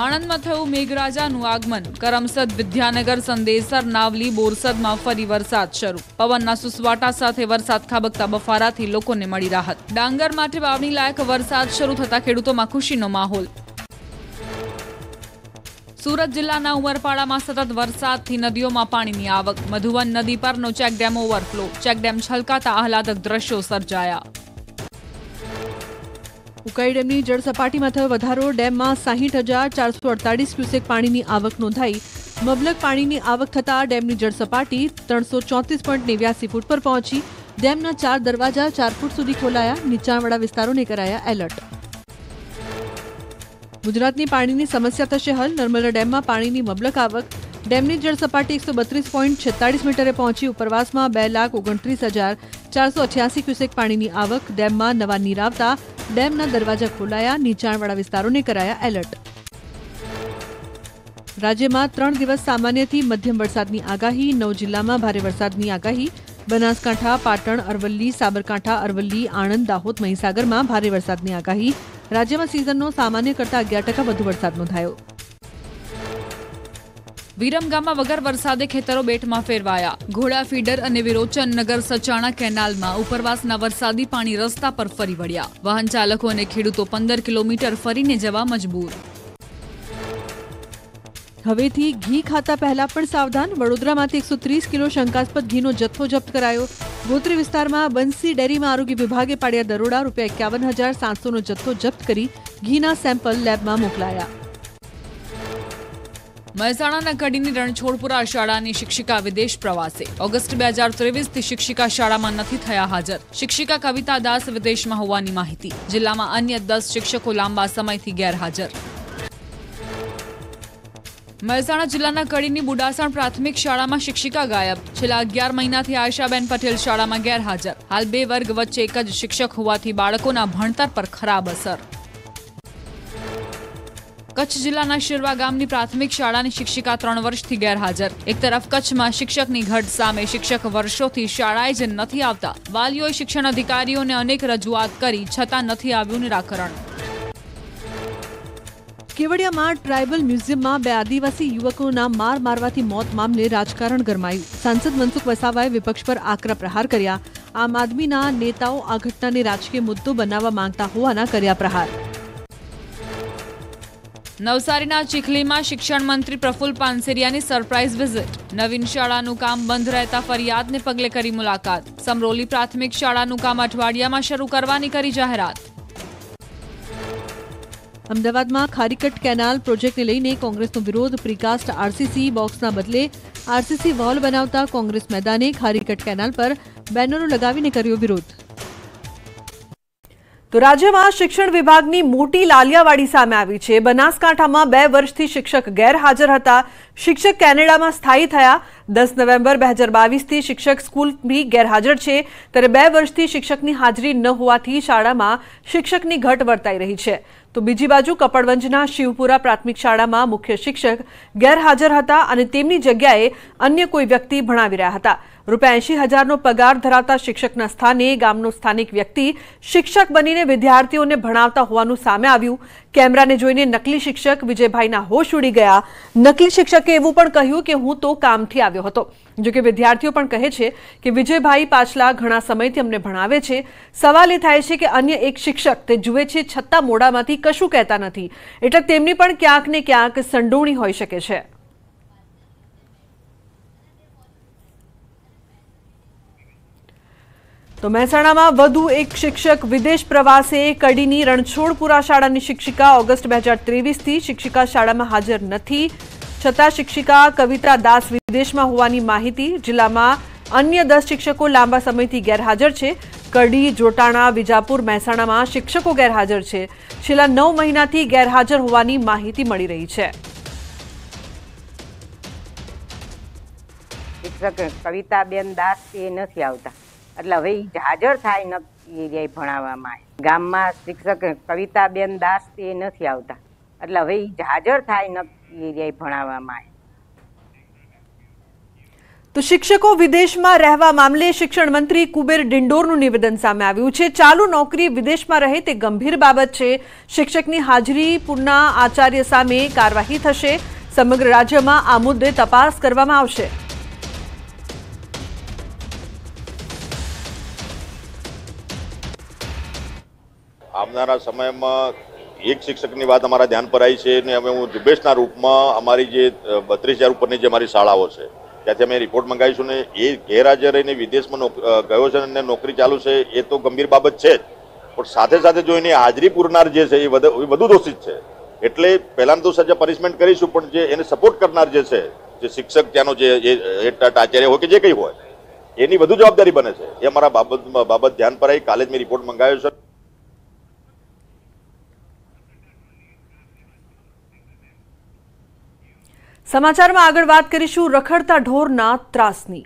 આણંદમાં થયું મેઘરાજાનું આગમન. કરમસદ, વિદ્યાનગર, સંદેસર, નાવલી, બોરસદમાં ફરી વરસાદ શરૂ. પવનના સુસવાટા સાથે વરસાદ ખાબકતા બફારાથી લોકોને મળી રાહત. ડાંગર માટે વાવણી લાયક વરસાદ શરૂ થતા ખેડૂતોમાં ખુશીનો માહોલ. સુરત જિલ્લાના ઉમરપાડામાં સતત વરસાદથી નદીઓમાં પાણીની આવક. મધુવન નદી પરનો ચેકડેમ ઓવરફ્લો. ચેકડેમ છલકાતા આહલાદક દ્રશ્યો સર્જાયા. ઉકાઈ ડેમની જળ સપાટીમાં થયો વધારો. ડેમમાં 60,448 ક્યુસેક પાણીની આવક નોંધાઈ. મબલક પાણીની આવક થતાં ડેમની જળ સપાટી 334.89 ફૂટ પર પહોંચી. ડેમના 4 દરવાજા 4 ફૂટ સુધી ખોલાયા. નીચાણવાળા વિસ્તારોને કરાયા એલર્ટ. ગુજરાતની પાણીની સમસ્યા થશે હલ. નર્મદા ડેમમાં પાણીની મબલક આવક. ડેમની જળ સપાટી 132.46 મીટરે પહોંચી. ઉપરવાસમાં 2,29,488 ક્યુસેક પાણીની આવક. ડેમમાં નવા નીર આવતા ડેમના દરવાજા ખોલાયા. નીચાણવાળા વિસ્તારોને કરાયા એલર્ટ. રાજ્યમાં 3 દિવસ સામાન્યથી મધ્યમ વરસાદની આગાહી. 9 જિલ્લામાં ભારે વરસાદની આગાહી. બનાસકાંઠા, પાટણ, અરવલ્લી, સાબરકાંઠા, અરવલ્લી, આણંદ, દાહોદ, મહીસાગરમાં ભારે વરસાદની આગાહી. રાજ્યમાં સિઝનનો સામાન્ય કરતાં 11% વધુ વરસાદ નોંધાયો. વિરમગામમાં વગર વરસાદે ખેતરો બેટમાં ફેરવાયા. ઘોડા ફીડર અને વિરોચન નગર સચાણા કેનાલમાં ઉપરવાસના વરસાદી પાણી રસ્તા પર ફરી વળ્યા. વાહન ચાલકો અને ખેડૂતો 15 કિલોમીટર ફરીને જવા મજબૂર. હવેથી ઘી ખાતા પહેલા પણ સાવધાન. વડોદરામાંથી 130 કિલો શંકાસ્પદ ઘીનો જથ્થો જપ્ત કરાયો. ગોત્રી વિસ્તારમાં બંસી ડેરીમાં આરોગ્ય વિભાગે પાડ્યા દરોડા. ₹51,700નો જથ્થો જપ્ત કરી ઘીના સેમ્પલ લેબમાં મોકલાયા. મહેસાણાના કડીની રણછોડપુરા શાળાની શિક્ષિકા વિદેશ પ્રવાસે. ઓગસ્ટ 2023થી શિક્ષિકા શાળામાં નથી થયા હાજર. શિક્ષિકા કવિતા દાસ વિદેશમાં હોવાની માહિતી. જિલ્લામાં અન્ય 10 શિક્ષકો લાંબા સમયથી ગેરહાજર. મહેસાણા જિલ્લાના કડીની બુડાસણ પ્રાથમિક શાળામાં શિક્ષિકા ગાયબ. છેલ્લા 11 મહિનાથી આયશાબેન પટેલ શાળામાં ગેરહાજર. હાલ 2 વર્ગ વચ્ચે એક જ શિક્ષક હોવાથી બાળકોના ભણતર પર ખરાબ અસર. કચ્છ જિલ્લાના શિરવા ગામની પ્રાથમિક શાળાની શિક્ષિકા 3 વર્ષથી ગેરહાજર. એક તરફ કચ્છમાં શિક્ષકની ઘટ સામે શિક્ષક વર્ષોથી શાળાએ જ નથી આવતા. વાલીઓએ શિક્ષણ અધિકારીઓને અનેક રજૂઆત કરી છતાં નથી આવ્યું નિરાકરણ. કેવડિયામાં ટ્રાઇબલ મ્યુઝિયમમાં 2 આદિવાસી યુવકોના માર મારવાથી મોત મામલે રાજકારણ ગરમાયું. સાંસદ મનસુખ વસાવાએ વિપક્ષ પર આકરા પ્રહાર કર્યા. આમ આદમીના નેતાઓ આ ઘટનાને રાજકીય મુદ્દો બનાવવા માંગતા હોવાના કર્યા પ્રહાર. નવસારીના ચીખલીમાં શિક્ષણ મંત્રી પ્રફુલ્લ પાનસેરિયાની સરપ્રાઇઝ વિઝિટ. નવીન શાળાનું કામ બંધ રહેતા ફરિયાદને પગલે કરી મુલાકાત. સમરોલી પ્રાથમિક શાળાનું કામ અઠવાડિયામાં શરૂ કરવાની કરી જાહેરાત. અમદાવાદમાં ખારીકટ કેનાલ પ્રોજેક્ટને લઈને કોંગ્રેસનો વિરોધ. પ્રીકાસ્ટ આરસીસી બોક્સના બદલે આરસીસી વોલ બનાવતા કોંગ્રેસ મેદાને ખારીકટ કેનાલ પર બેનરો લગાવીને કર્યો વિરોધ. તો રાજ્યમાં શિક્ષણ વિભાગની મોટી લાલિયાવાડી સામે આવી છે. બનાસકાંઠામાં 2 વર્ષથી શિક્ષક ગેરહાજર હતા. શિક્ષક કેનેડામાં સ્થાયી થયા. 10 નવેમ્બર 2022થી શિક્ષક સ્કૂલની ગેરહાજર છે. ત્યારે 2 વર્ષથી શિક્ષકની હાજરી ન હોવાથી શાળામાં શિક્ષકની ઘટ વર્તાઈ રહી છે. તો બીજી બાજુ કપડવંજના શિવપુરા પ્રાથમિક શાળામાં મુખ્ય શિક્ષક ગેરહાજર હતા અને તેમની જગ્યાએ અન્ય કોઈ વ્યક્તિ ભણાવી રહ્યા હતા. ₹80,000નો પગાર ધરાવતા શિક્ષકના સ્થાને ગામનો સ્થાનિક વ્યક્તિ શિક્ષક બનીને વિદ્યાર્થીઓને ભણાવતા હોવાનું સામે આવ્યું. કેમેરાને જોઈને નકલી શિક્ષક વિજયભાઈના હોશ ઉડી ગયા. નકલી શિક્ષકે એવું પણ કહ્યું કે હું તો કામથી આવ્યો હતો. જોકે વિદ્યાર્થીઓ પણ કહે છે કે વિજયભાઈ પાછલા ઘણા સમયથી અમને ભણાવે છે. સવાલ એ થાય છે કે અન્ય એક શિક્ષક તે જુએ છે છતાં મોઢામાંથી કશું કહેતા નથી. એટલે તેમની પણ ક્યાંક ને ક્યાંક સંડોવણી હોઈ શકે છે. તો મહેસાણામાં વધુ એક શિક્ષક વિદેશ પ્રવાસે. કડીની રણછોડપુરા શાળાની શિક્ષિકા ઓગસ્ટ 2023થી શિક્ષિકા શાળામાં હાજર નથી. છતાં શિક્ષિકા કવિતા દાસ વિદેશમાં હોવાની માહિતી. જિલ્લામાં અન્ય 10 શિક્ષકો લાંબા સમયથી ગેરહાજર છે. કડી, જોટાણા, વિજાપુર, મહેસાણામાં શિક્ષકો ગેરહાજર છે. છેલ્લા 9 મહિનાથી ગેરહાજર હોવાની માહિતી મળી રહી છે. શિક્ષક કવિતાબેન દાસ એ નથી આવતા એટલે હવે હાજર થાય નથી ભણાવવામાં. ગામમાં શિક્ષક કવિતાબેન દાસ એ નથી આવતા એટલે હવે હાજર થાય નથી ભણાવવામાં. તો શિક્ષકો વિદેશમાં રહેવા મામલે શિક્ષણ મંત્રી કુબેર ડિંડોરનું નિવેદન સામે આવ્યું છે। ચાલુ નોકરી વિદેશમાં રહે તે ગંભીર બાબત છે। શિક્ષકની હાજરી પૂરના આચાર્ય સામે કાર્યવાહી થશે। સમગ્ર રાજ્યમાં આ મુદ્દે તપાસ કરવામાં આવશે। આવનારા સમયમાં એક શિક્ષકની વાત અમારા ધ્યાન પર આવી છે અને અમે હું ઝુંબેશના રૂપમાં અમારી જે 32,000 ઉપરની જે અમારી શાળાઓ છે ત્યાંથી અમે રિપોર્ટ મંગાવીશું ને એ ગેરહાજર રહીને વિદેશમાં ગયો છે અને નોકરી ચાલુ છે એ તો ગંભીર બાબત છે જ, પણ સાથે સાથે જો એની હાજરી પૂરનાર જે છે એ વધુ દોષિત છે। એટલે પહેલાં તો સજા પનિશમેન્ટ કરીશું, પણ જે એને સપોર્ટ કરનાર જે છે, જે શિક્ષક ત્યાંનો જે આચાર્ય હોય કે જે કંઈ હોય એની વધુ જવાબદારી બને છે। એ અમારા બાબત ધ્યાન પર આવી। કાલે જ મેં રિપોર્ટ મંગાવ્યો છે। સમાચારમાં આગળ વાત કરીશું રખડતા ઢોરના ત્રાસની।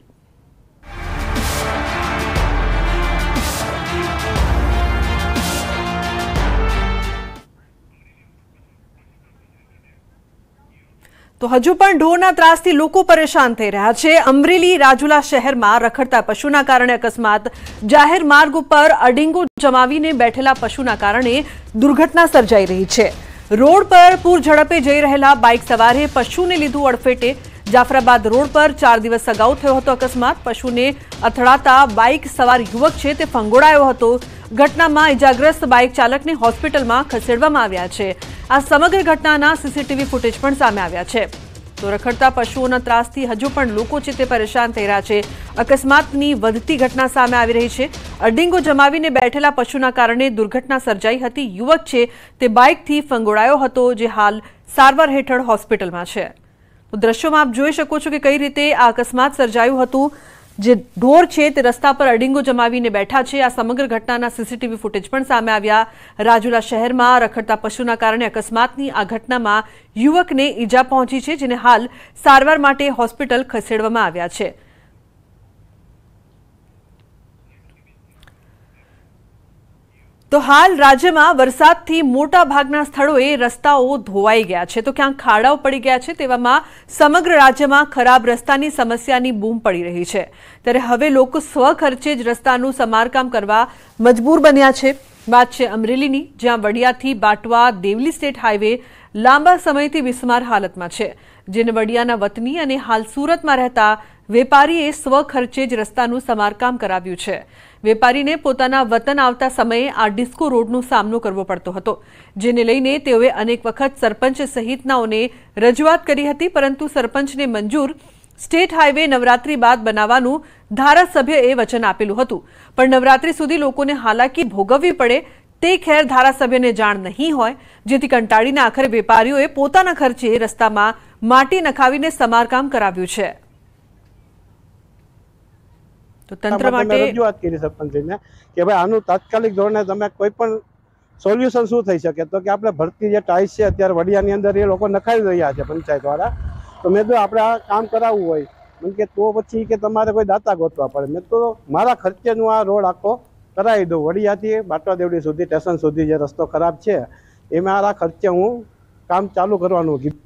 તો હજુ પણ ઢોરના ત્રાસથી લોકો પરેશાન થઈ રહ્યા છે। અમરેલી રાજુલા શહેરમાં રખડતા પશુના કારણે અકસ્માત। જાહેર માર્ગ ઉપર અડીંગો જમાવીને બેઠેલા પશુના કારણે દુર્ઘટના સર્જાઈ રહી છે। રોડ પર પૂર ઝડપે જઈ રહેલા બાઇક સવારે પશુને લીધું અડફેટે। જાફરાબાદ રોડ પર 4 દિવસ અગાઉ થયો હતો અકસ્માત। પશુને અથડાતા બાઇક સવાર યુવક છે તે ફંગોળાયો હતો। ઘટનામાં ઇજાગ્રસ્ત બાઇક ચાલકને હોસ્પિટલમાં ખસેડવામાં આવ્યા છે। આ સમગ્ર ઘટનાના સીસીટીવી ફૂટેજ પણ સામે આવ્યા છે। તો રખડતા પશુઓના ત્રાસથી હજુ પણ લોકો છે તે પરેશાન થઈ રહ્યા છે। અકસ્માતની વધતી ઘટના સામે આવી રહી છે। અડીંગો જમાવીને બેઠેલા પશુના કારણે દુર્ઘટના સર્જાઈ હતી। યુવક છે તે બાઇકથી ફંગોળાયો હતો, જે હાલ સારવાર હેઠળ હોસ્પિટલમાં છે। તો દ્રશ્યોમાં આપ જોઈ શકો છો કે કઈ રીતે આ અકસ્માત સર્જાયું હતું। જે ઢોર છે તે રસ્તા પર અડીંગો જમાવીને બેઠા છે। આ સમગ્ર ઘટનાના સીસીટીવી ફૂટેજ પણ સામે આવ્યા। રાજુલા શહેરમાં રખડતા પશુના કારણે અકસ્માતની આ ઘટનામાં યુવકને ઈજા પહોંચી છે, જેને હાલ સારવાર માટે હોસ્પિટલ ખસેડવામાં આવ્યા છે। તો હાલ રાજ્યમાં વરસાદથી મોટા ભાગના સ્થળોએ રસ્તાઓ ધોવાઈ ગયા છે, તો ક્યાંક ખાડાઓ પડી ગયા છે। તેવામાં સમગ્ર રાજ્યમાં ખરાબ રસ્તાની સમસ્યાની બૂમ પડી રહી છે। ત્યારે હવે લોકો સ્વખર્ચે જ રસ્તાનું સમારકામ કરવા મજબૂર બન્યા છે। વાત છે અમરેલીની, જ્યાં વડિયાથી બાટવા દેવલી સ્ટેટ હાઈવે લાંબા સમયથી બિસ્માર હાલતમાં છે, જેને વડિયાના વતની અને હાલ સુરતમાં રહેતા વેપારીએ સ્વખર્ચે જ રસ્તાનું સમારકામ કરાવ્યું છે। વેપારીને પોતાના વતન આવતા સમયે આ ડિસ્કો રોડનો સામનો કરવો પડતો હતો, જેને લઈને તેઓએ અનેક વખત સરપંચ સહિતનાઓને રજૂઆત કરી હતી, પરંતુ સરપંચને મંજૂર સ્ટેટ હાઈવે નવરાત્રી બાદ બનાવવાનું ધારાસભ્યએ વચન આપેલું હતું, પણ નવરાત્રી સુધી લોકોને હાલાકી ભોગવવી પડે તે ખેર ધારાસભ્યને જાણ નહીં હોય, જેથી કંટાળીને આખરે વેપારીઓએ પોતાના ખર્ચે રસ્તામાં માટી નખાવીને સમારકામ કરાવ્યું છે। તો તંત્ર માટે રજૂઆત કરી સરપંચને કે ભાઈ આનું તાત્કાલિક ધોરણે તમે કોઈ પણ સોલ્યુશન શું થઈ શકે, તો કે આપણે ભરતી જે ટાઈસ છે અત્યારે વડિયાની અંદર એ લોકો નખાવી રહ્યા છે પંચાયત વાળા। તો મેં તો આપણે આ કામ કરાવવું હોય મને કે તો પછી કે તમારે કોઈ દાતા ગોતવા પડે। મેં તો મારા ખર્ચેનું આ રોડ આખો કરાવી દઉં। વડિયાથી બાટવા દેવડી સુધી સ્ટેશન સુધી જે રસ્તો ખરાબ છે એ મારા ખર્ચે હું કામ ચાલુ કરવાનું કીધું।